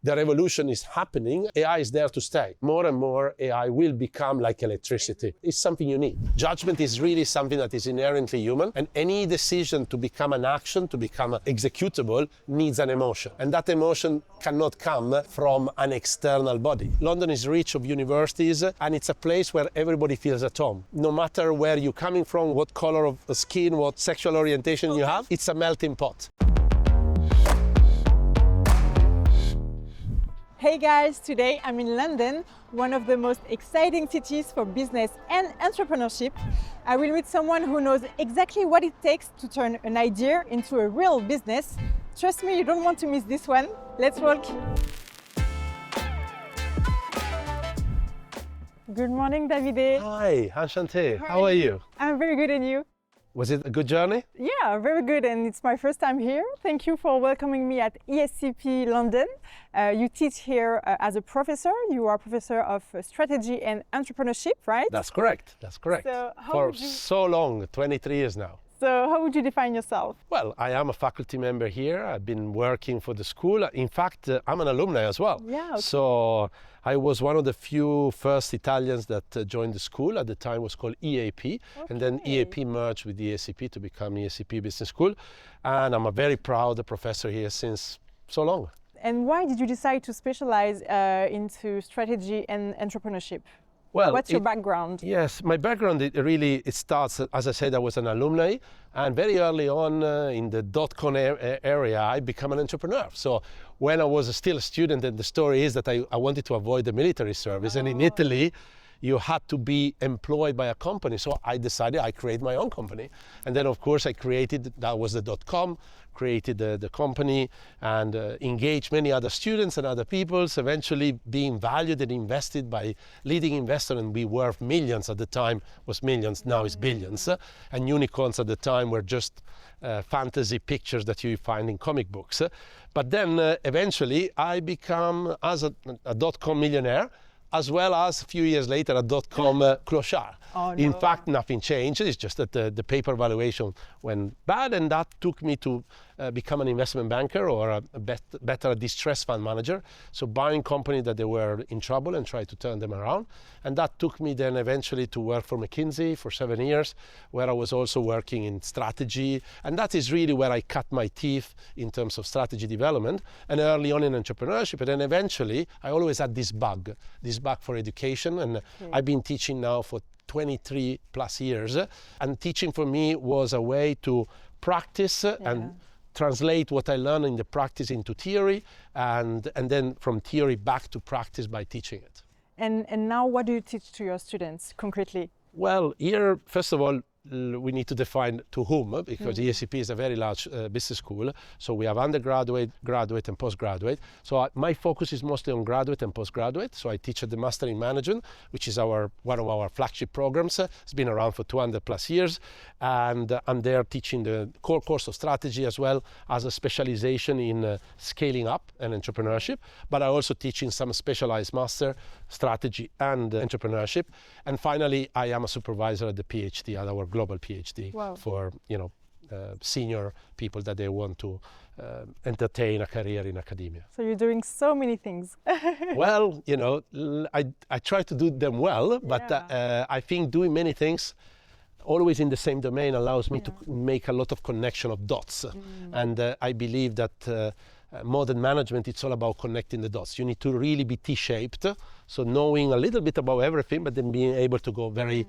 The revolution is happening. AI is there to stay. More and more AI will become like electricity. It's something you need. Judgment is really something that is inherently human, and any decision to become an action, to become executable, needs an emotion. And that emotion cannot come from an external body. London is rich of universities, and it's a place where everybody feels at home. No matter where you're coming from, what color of skin, what sexual orientation you have, it's a melting pot. Hey guys, today I'm in London, one of the most exciting cities for business and entrepreneurship. I will meet someone who knows exactly what it takes to turn an idea into a real business. Trust me, you don't want to miss this one. Let's walk. Good morning, Davide. Hi, enchanté. How are you? I'm very good, and you? Was it a good journey? Yeah, very good, and it's my first time here. Thank you for welcoming me at ESCP London. You teach here as a professor. You are professor of Strategy and Entrepreneurship, right? That's correct. That's correct. So For so long, 23 years now. So how would you define yourself? Well, I am a faculty member here. I've been working for the school. In fact, I'm an alumni as well. Yeah. Okay. So I was one of the few first Italians that joined the school. At the time it was called EAP. And then EAP merged with the ESCP to become ESCP Business School. And I'm a very proud professor here since so long. And why did you decide to specialize into strategy and entrepreneurship? Well, what's your background? Yes, my background, it starts, as I said, I was an alumni, and very early on in the .com area, I became an entrepreneur. So when I was still a student, and the story is that I wanted to avoid the military service, and in Italy, you had to be employed by a company. So I decided I create my own company. And then of course I created, that was the .com, created the company and engaged many other students and other people, so eventually being valued and invested by leading investors, and we were millions at the time, was millions, now it's billions. And unicorns at the time were just fantasy pictures that you find in comic books. But then eventually I become as a .com millionaire, as well as a few years later a .com clochard. Oh, no. In fact, nothing changed. It's just that the paper valuation went bad, and that took me to become an investment banker, or better a distressed fund manager. So buying companies that they were in trouble and try to turn them around. And that took me then eventually to work for McKinsey for 7 years, where I was also working in strategy. And that is really where I cut my teeth in terms of strategy development, and early on in entrepreneurship. And then eventually, I always had this bug for education. And I've been teaching now for 23 plus years. And teaching for me was a way to practice and translate what I learned in the practice into theory, and then from theory back to practice by teaching it. And now what do you teach to your students concretely? Well, here, first of all, we need to define to whom, because ESCP is a very large business school. So we have undergraduate, graduate, and postgraduate. So my focus is mostly on graduate and postgraduate. So I teach at the Master in Management, which is one of our flagship programs. It's been around for 200 plus years. And I'm there teaching the core course of strategy, as well as a specialization in scaling up and entrepreneurship. But I also teach in some specialized master, strategy and entrepreneurship. And finally, I am a supervisor at the PhD, at our global PhD. Wow. For senior people that they want to entertain a career in academia. So you're doing so many things. Well, I try to do them well, but I think doing many things always in the same domain allows me to make a lot of connection of dots. And I believe that modern management, it's all about connecting the dots. You need to really be T-shaped, so knowing a little bit about everything, but then being able to go very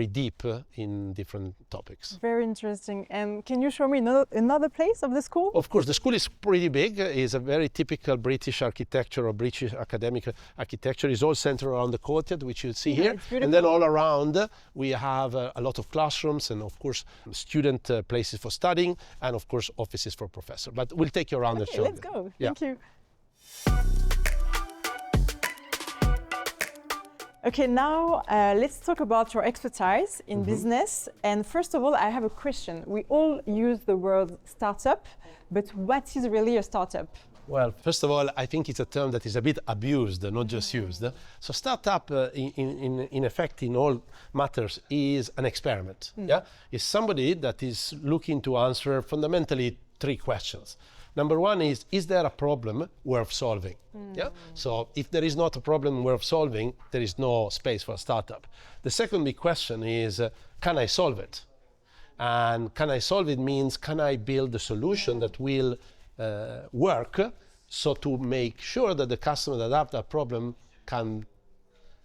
deep in different topics. Very interesting. And can you show me another place of the school? Of course, the school is pretty big. It's a very typical British architecture or British academic architecture. It's all centered around the courtyard, which you see here. And then all around, we have a lot of classrooms and, of course, student places for studying, and, of course, offices for professors. But we'll take you around and show you. Let's go. Thank you. Okay, now let's talk about your expertise in business. And first of all, I have a question. We all use the word startup, but what is really a startup? Well, first of all, I think it's a term that is a bit abused, not just used. So startup, in effect, in all matters, is an experiment. Yeah, it's somebody that is looking to answer fundamentally 3 questions. Number one is there a problem worth solving? Yeah. So if there is not a problem worth solving, there is no space for a startup. The second big question is, can I solve it? And can I solve it means, can I build a solution that will work, so to make sure that the customer that have that problem can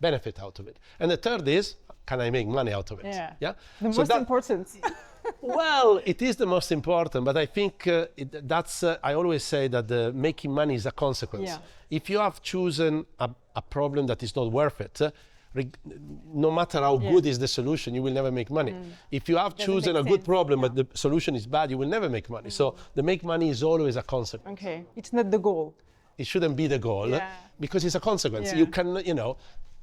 benefit out of it. And the third is, can I make money out of it? Yeah. The most important. Well, it is the most important, but I think I always say that making money is a consequence. Yeah. If you have chosen a problem that is not worth it, no matter how good is the solution, you will never make money. If you have chosen a good problem, but the solution is bad, you will never make money. So the make money is always a consequence. Okay, it's not the goal. It shouldn't be the goal, because it's a consequence. You can,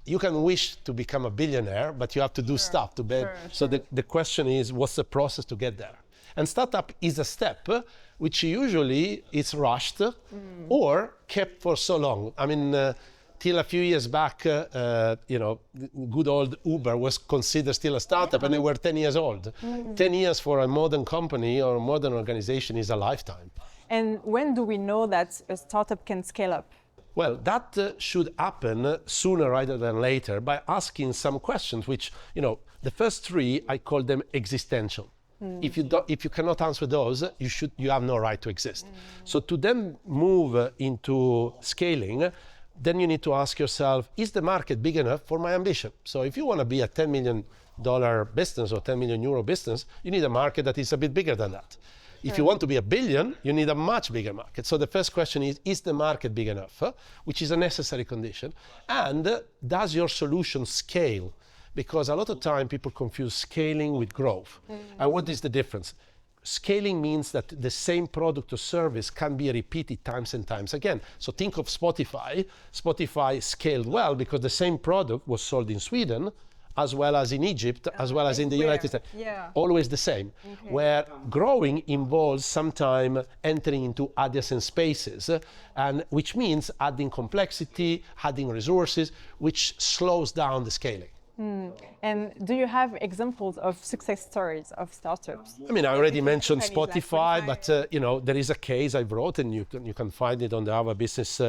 you can wish to become a billionaire, but you have to do stuff to be. So the question is, what's the process to get there? And startup is a step which usually is rushed or kept for so long. I mean, till a few years back, good old Uber was considered still a startup, and they were 10 years old. 10 years for a modern company or a modern organization is a lifetime. And when do we know that a startup can scale up? Well, that should happen sooner rather than later by asking some questions, which, the first three, I call them existential. If you cannot answer those, you have no right to exist. So to then move into scaling, then you need to ask yourself, is the market big enough for my ambition? So if you want to be a $10 million business or 10 million euro business, you need a market that is a bit bigger than that. If you want to be a billion, you need a much bigger market. So the first question is the market big enough? Which is a necessary condition. And does your solution scale? Because a lot of time people confuse scaling with growth. And what is the difference? Scaling means that the same product or service can be repeated times and times again. So think of Spotify. Spotify scaled well because the same product was sold in Sweden, as well as in Egypt, as well as in the United States. Always the same. Where growing involves sometime entering into adjacent spaces, and which means adding complexity, adding resources, which slows down the scaling. And do you have examples of success stories of startups? I mean, I already mentioned Spotify, but there is a case I wrote, and you can find it on the Our Business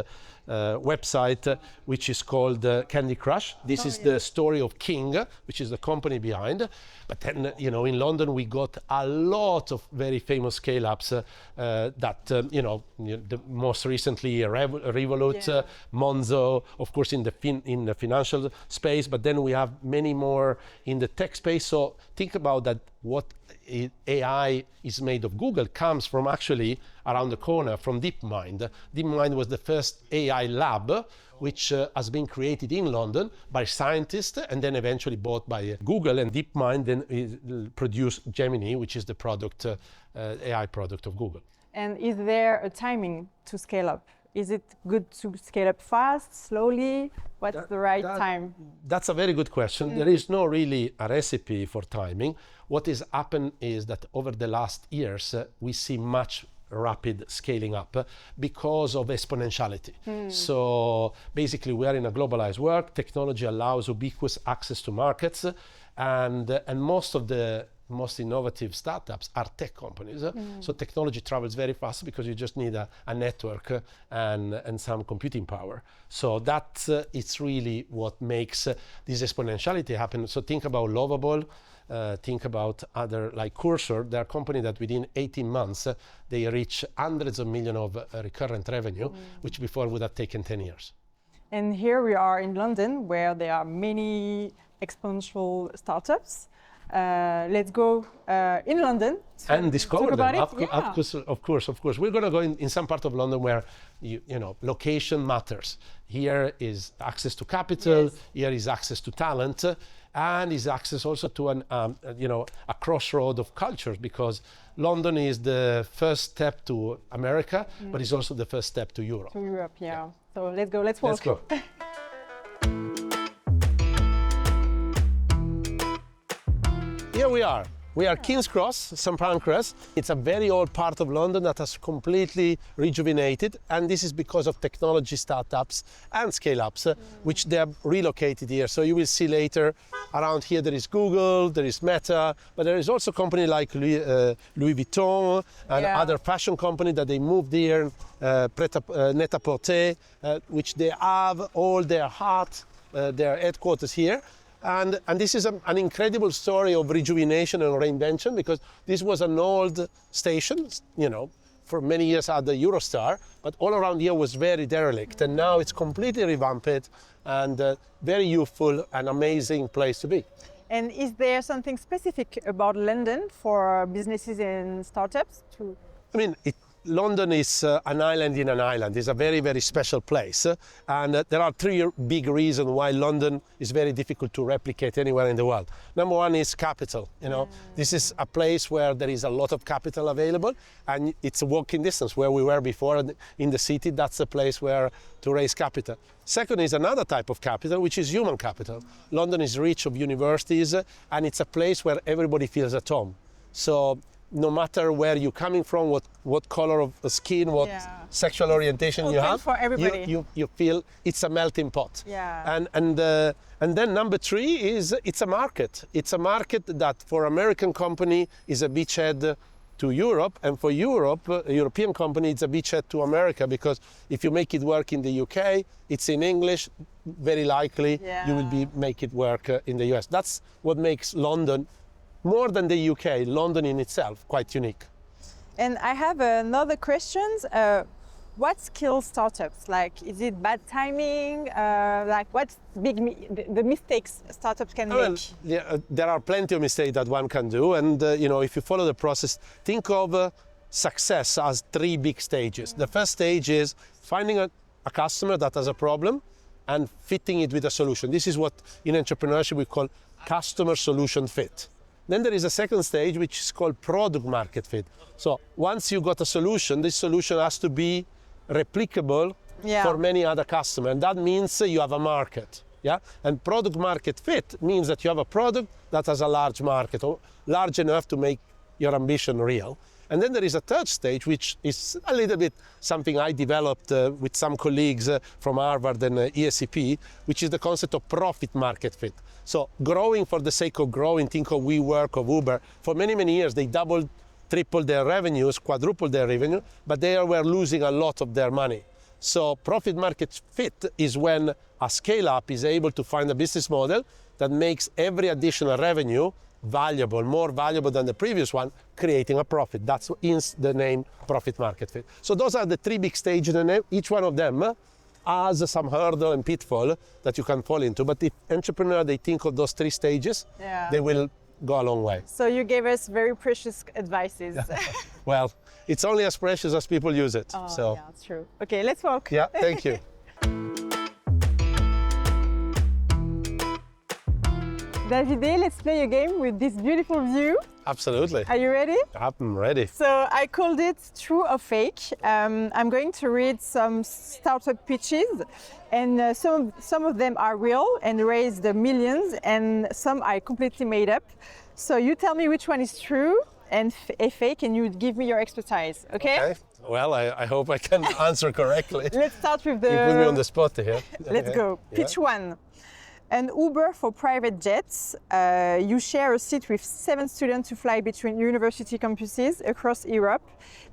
website, which is called Candy Crush. This is the story of King, which is the company behind. But then, in London, we got a lot of very famous scale-ups the most recently Revolut, Monzo, of course, in the financial space, but then we have many more in the tech space. So think about that. What AI is made of Google comes from actually around the corner from DeepMind. DeepMind was the first AI lab which has been created in London by scientists and then eventually bought by Google, and DeepMind then produced Gemini, which is the product, AI product of Google. And is there a timing to scale up? Is it good to scale up fast, slowly? What's the right time? That's a very good question. There is no really a recipe for timing. What has happened is that over the last years, we see much rapid scaling up because of exponentiality. So basically, we are in a globalized world. Technology allows ubiquitous access to markets, and most of the most innovative startups are tech companies. So technology travels very fast because you just need a network and some computing power. So that it's really what makes this exponentiality happen. So think about Lovable, think about other like Cursor. They're a company that within 18 months, they reach hundreds of millions of recurrent revenue, which before would have taken 10 years. And here we are in London, where there are many exponential startups. Let's go in London and discover them. Of course. We're going to go in some part of London where location matters. Here is access to capital. Here is access to talent, and is access also to a crossroad of cultures, because London is the first step to America, but it's also the first step to Europe. To Europe, yeah. So let's go. Let's walk. Let's go. Here we are. We are King's Cross, St Pancras. It's a very old part of London that has completely rejuvenated, and this is because of technology startups and scale-ups, which they have relocated here. So you will see later, around here there is Google, there is Meta, but there is also a company like Louis Vuitton and other fashion company that they moved here, Net-a-Porter, which they have all their heart, their headquarters here. And this is an incredible story of rejuvenation and reinvention, because this was an old station, you know, for many years had the Eurostar, but all around here was very derelict. And now it's completely revamped and very youthful and amazing place to be. And is there something specific about London for businesses and startups? I mean, London is an island in an island. It's a very, very special place. And there are three big reasons why London is very difficult to replicate anywhere in the world. Number one is capital. You know, this is a place where there is a lot of capital available, and it's a walking distance where we were before in the city. That's the place where to raise capital. Second is another type of capital, which is human capital. London is rich of universities, and it's a place where everybody feels at home. So no matter where you're coming from, what color of skin, what sexual orientation you have, for everybody. You feel it's a melting pot. Yeah. And then number three is it's a market. It's a market that for American company is a beachhead to Europe, and for Europe, a European company, it's a beachhead to America, because if you make it work in the UK, it's in English, very likely you will make it work in the US. That's what makes London, more than the UK, London in itself, quite unique. And I have another question. What kills startups? Like, is it bad timing? Like, what's the mistakes startups can make? Well, there are plenty of mistakes that one can do. And, you know, if you follow the process, think of success as three big stages. The first stage is finding a customer that has a problem and fitting it with a solution. This is what in entrepreneurship we call customer solution fit. Then there is a second stage, which is called product market fit. So once you got a solution, this solution has to be replicable for many other customers. And that means you have a market. And product market fit means that you have a product that has a large market, or large enough to make your ambition real. And then there is a third stage, which is a little bit something I developed with some colleagues from Harvard and ESCP, which is the concept of profit market fit. So growing for the sake of growing, think of WeWork, of Uber. For many, many years, they doubled, tripled their revenues, quadrupled their revenue, but they were losing a lot of their money. So profit market fit is when a scale-up is able to find a business model that makes every additional revenue valuable, more valuable than the previous one, creating a profit. That's in the name profit market fit. So those are the three big stages, and each one of them has some hurdle and pitfall that you can fall into. But if entrepreneurs, they think of those three stages, they will go a long way. So you gave us very precious advices. Well, it's only as precious as people use it. Oh, so. yeah, that's true. Okay, let's walk. Yeah, thank you. Davide, let's play a game with this beautiful view. Absolutely. Are you ready? I'm ready. So I called it True or Fake. I'm going to read some startup pitches, and some of them are real and raised millions, and some are completely made up. So you tell me which one is true and fake, and you give me your expertise, okay? Well, I hope I can answer correctly. Let's start with the... You put me on the spot here. Let's go. Pitch one. An Uber for private jets. You share a seat with 7 students to fly between university campuses across Europe.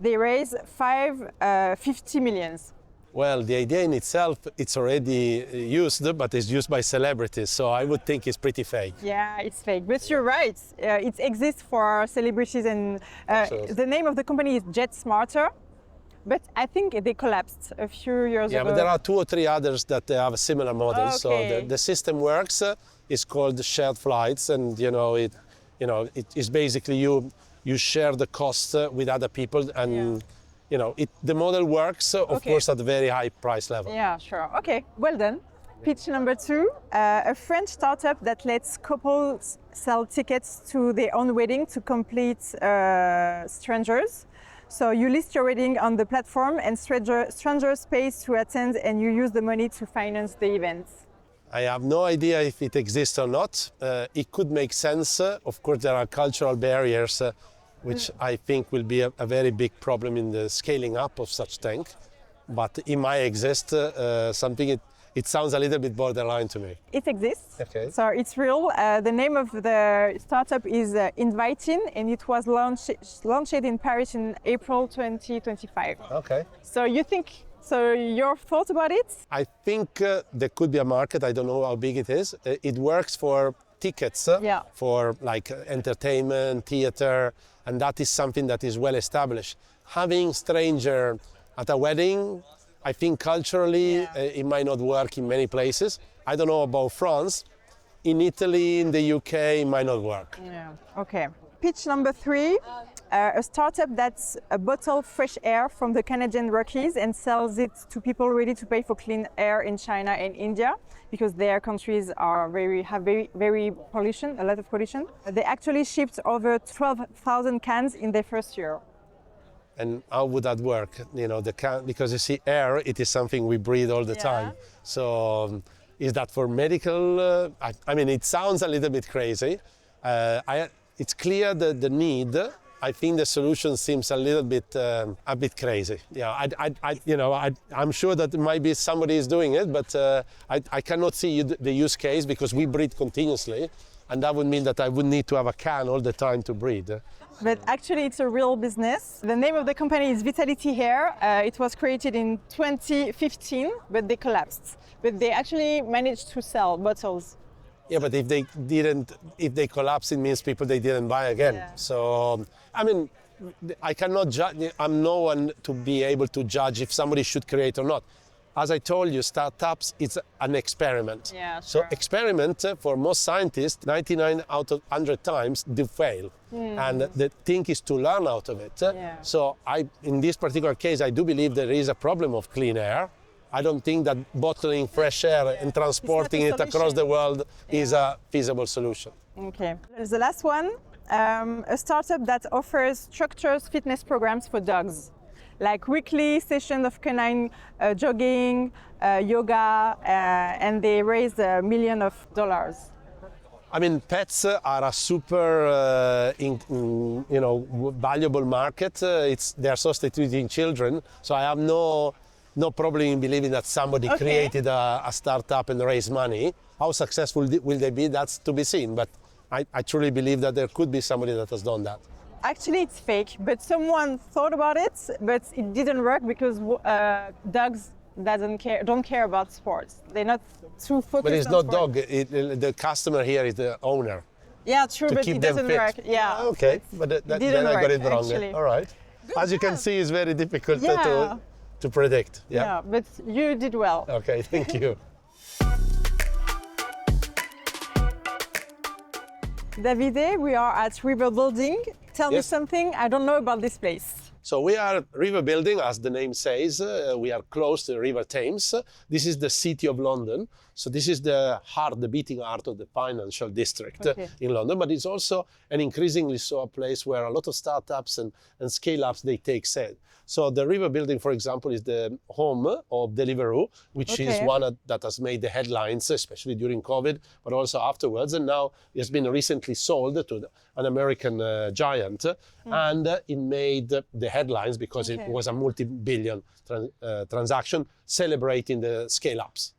They raise 50 millions. Well, the idea in itself, it's already used, but it's used by celebrities, so I would think it's pretty fake. Yeah, it's fake, but you're right. It exists for celebrities, and the name of the company is Jet Smarter. But I think they collapsed a few years ago. Yeah, but there are 2 or 3 others that have a similar model. Okay. So the system works. It's called shared flights, and it is basically you share the cost with other people, and the model works, of course, at a very high price level. Yeah, sure. Okay, well done. Pitch number 2, a French startup that lets couples sell tickets to their own wedding to complete strangers. So you list your wedding on the platform, and strangers pay to attend, and you use the money to finance the events. I have no idea if it exists or not. It could make sense. Of course, there are cultural barriers, which I think will be a very big problem in the scaling up of such tank. But it might exist, it sounds a little bit borderline to me. It exists, Okay. so it's real. The name of the startup is Inviting, and it was launched in Paris in April 2025. Okay. So your thought about it? I think there could be a market. I don't know how big it is. It works for tickets, for like entertainment, theater, and that is something that is well established. Having stranger at a wedding, I think culturally it might not work in many places. I don't know about France. In Italy, in the UK, it might not work. Yeah. Okay. Pitch number 3, a startup that's a bottle fresh air from the Canadian Rockies and sells it to people ready to pay for clean air in China and India, because their countries have very pollution, a lot of pollution. They actually shipped over 12,000 cans in their first year. And how would that work? You know, because you see, air, it is something we breathe all the time. So is that for medical? I mean, it sounds a little bit crazy. It's clear the need. I think the solution seems a bit crazy. Yeah, I'm sure that it might be somebody is doing it, but I cannot see the use case, because we breathe continuously, and that would mean that I would need to have a can all the time to breathe. But actually, it's a real business. The name of the company is Vitality Hair. It was created in 2015, but they collapsed. But they actually managed to sell bottles. Yeah, but if they collapse, it means they didn't buy again. Yeah. So, I mean, I cannot judge. I'm no one to be able to judge if somebody should create or not. As I told you, startups, it's an experiment. Yeah, So sure. experiment, for most scientists, 99 out of 100 times do fail. And the thing is to learn out of it. Yeah. So in this particular case, I do believe there is a problem of clean air. I don't think that bottling fresh air and transporting it across the world is a feasible solution. Okay. The last one, a startup that offers structured fitness programs for dogs, like weekly sessions of canine jogging, yoga, and they raised $1 million. I mean, pets are a super, valuable market. They're substituting children, so I have no problem in believing that somebody created a startup and raised money. How successful will they be? That's to be seen. But I truly believe that there could be somebody that has done that. Actually, it's fake, but someone thought about it, but it didn't work because dogs don't care about sports. They're not too focused. But it's on not sports. dog. The customer here is the owner. Yeah, true, but it doesn't work. Yeah. Okay, but then I got it wrong. Actually. All right. As you can see, it's very difficult to predict. Yeah, but you did well. Okay, thank you. Davide, we are at River Building. Tell me something I don't know about this place. So we are River Building, as the name says. We are close to the River Thames. This is the city of London. So this is the beating heart of the financial district in London. But it's also an increasingly so a place where a lot of startups and scale-ups, they take set. So the River Building, for example, is the home of Deliveroo, which is one that has made the headlines, especially during COVID, but also afterwards. And now it's been recently sold to an American giant. And it made the headlines because it was a multi-billion transaction celebrating the scale-ups.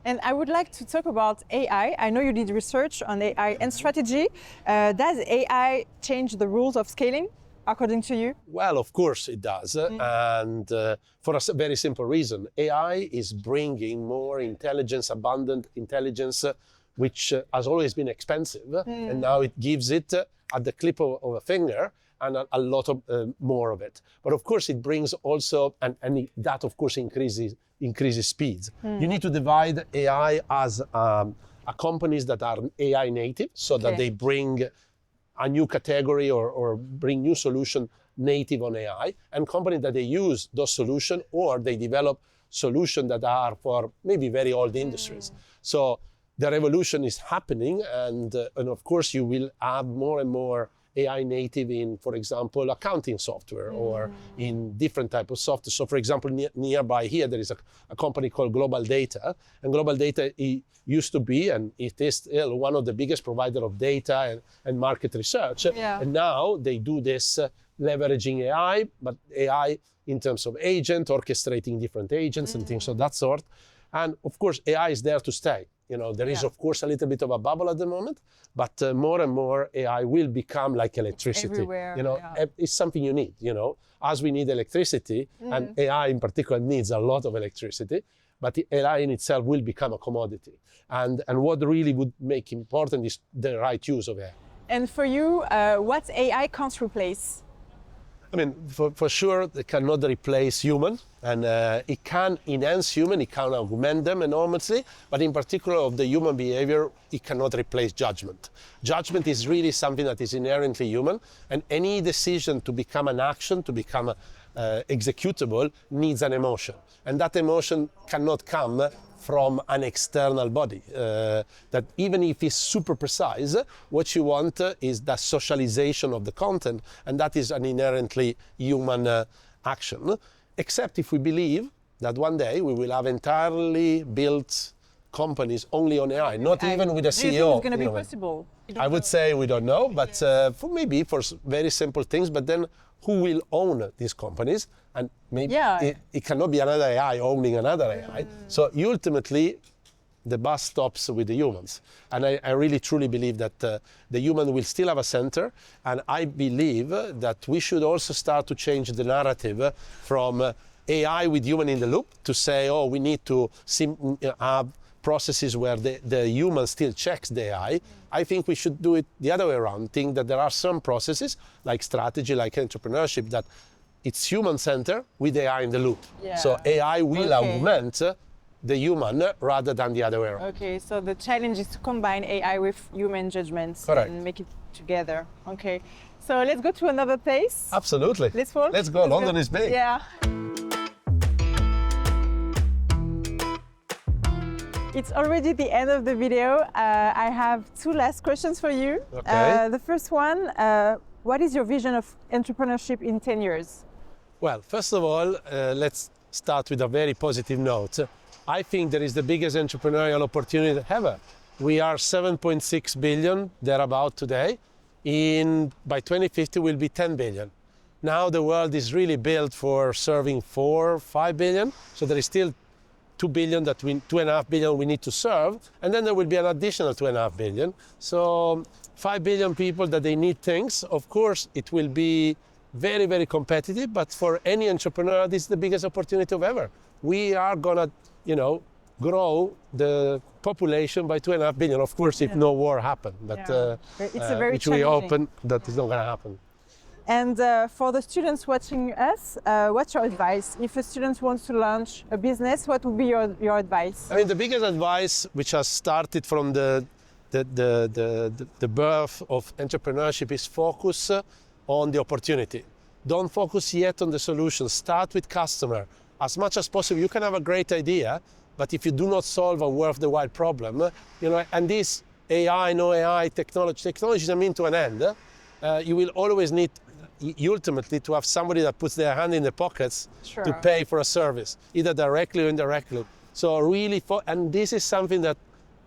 And I would like to talk about AI. I know you did research on AI and strategy. Does AI change the rules of scaling, according to you? Well, of course it does. And for a very simple reason. AI is bringing more intelligence, abundant intelligence, which has always been expensive. And now it gives it at the clip of a finger, and a lot of more of it. But of course it brings also, and that of course increases speeds. You need to divide AI as companies that are AI native, so that they bring a new category or bring new solution native on AI, and companies that they use those solutions or they develop solutions that are for maybe very old industries. So the revolution is happening, and of course you will have more and more AI native in, for example, accounting software or in different type of software. So for example, nearby here, there is a company called Global Data, and Global Data used to be, and it is still one of the biggest provider of data and market research. And now they do this leveraging AI, but AI in terms of agent, orchestrating different agents and things of that sort. And of course, AI is there to stay. There is, of course, a little bit of a bubble at the moment, but more and more AI will become like electricity. Everywhere, It's something you need, as we need electricity, and AI in particular needs a lot of electricity, but the AI in itself will become a commodity. And what really would make important is the right use of AI. And for you, what AI can't replace? I mean, for sure, it cannot replace human, and it can enhance human, it can augment them enormously, but in particular of the human behavior, it cannot replace judgment. Judgment is really something that is inherently human, and any decision to become an action, to become executable, needs an emotion. And that emotion cannot come from an external body. That even if it's super precise, what you want is the socialization of the content, and that is an inherently human action. Except if we believe that one day we will have entirely built companies only on AI, not even with a CEO. Do you think it's going to be possible? I would say we don't know, but for very simple things, but then who will own these companies? And maybe it cannot be another AI owning another AI. So ultimately, the bus stops with the humans. And I really truly believe that the human will still have a center. And I believe that we should also start to change the narrative from AI with human in the loop to say, oh, we need to have processes where the human still checks the AI. I think we should do it the other way around. Think that there are some processes like strategy, like entrepreneurship, that it's human-centered with AI in the loop. So AI will augment the human rather than the other way around. Okay, so the challenge is to combine AI with human judgments and make it together. Okay, so let's go to another place. Absolutely. Let's go. London is big. Yeah. It's already the end of the video. I have two last questions for you. Okay. The first one, what is your vision of entrepreneurship in 10 years? Well, first of all, let's start with a very positive note. I think there is the biggest entrepreneurial opportunity ever. We are 7.6 billion, thereabout today. By 2050, we'll be 10 billion. Now the world is really built for serving 4, 5 billion. So there is still 2.5 billion we need to serve. And then there will be an additional 2.5 billion. So 5 billion people that they need things. Of course, it will be very, very competitive, but for any entrepreneur, this is the biggest opportunity of ever. We are gonna, grow the population by 2.5 billion. Of course, if no war happened, but it's a very which we hope that is not gonna happen. And for the students watching us, what's your advice? If a student wants to launch a business, what would be your advice? I mean, the biggest advice, which has started from the birth of entrepreneurship, is focus on the opportunity. Don't focus yet on the solution. Start with customer. As much as possible, you can have a great idea, but if you do not solve a worth the while problem, and this AI, no AI, technology is a mean to an end. You will always need, ultimately, to have somebody that puts their hand in the pockets to pay for a service, either directly or indirectly. So really, and this is something that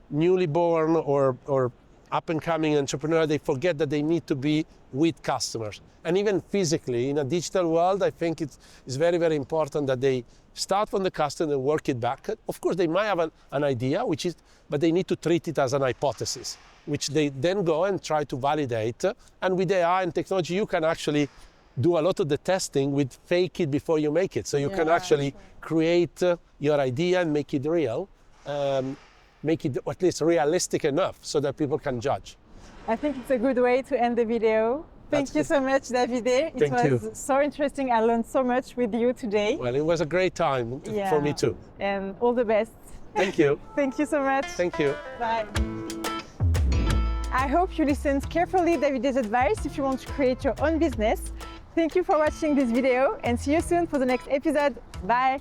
newly born or up-and-coming entrepreneur, they forget that they need to be with customers. And even physically, in a digital world, I think it's very, very important that they start from the customer and work it back. Of course, they might have an idea, but they need to treat it as an hypothesis, which they then go and try to validate. And with AI and technology, you can actually do a lot of the testing with fake it before you make it. So you can actually create your idea and make it real. Make it at least realistic enough so that people can judge. I think it's a good way to end the video. Thank you so much, Davide. It was so interesting. I learned so much with you today. Well, it was a great time for me too. And all the best. Thank you. Thank you so much. Thank you. Bye. I hope you listened carefully to Davide's advice if you want to create your own business. Thank you for watching this video and see you soon for the next episode. Bye.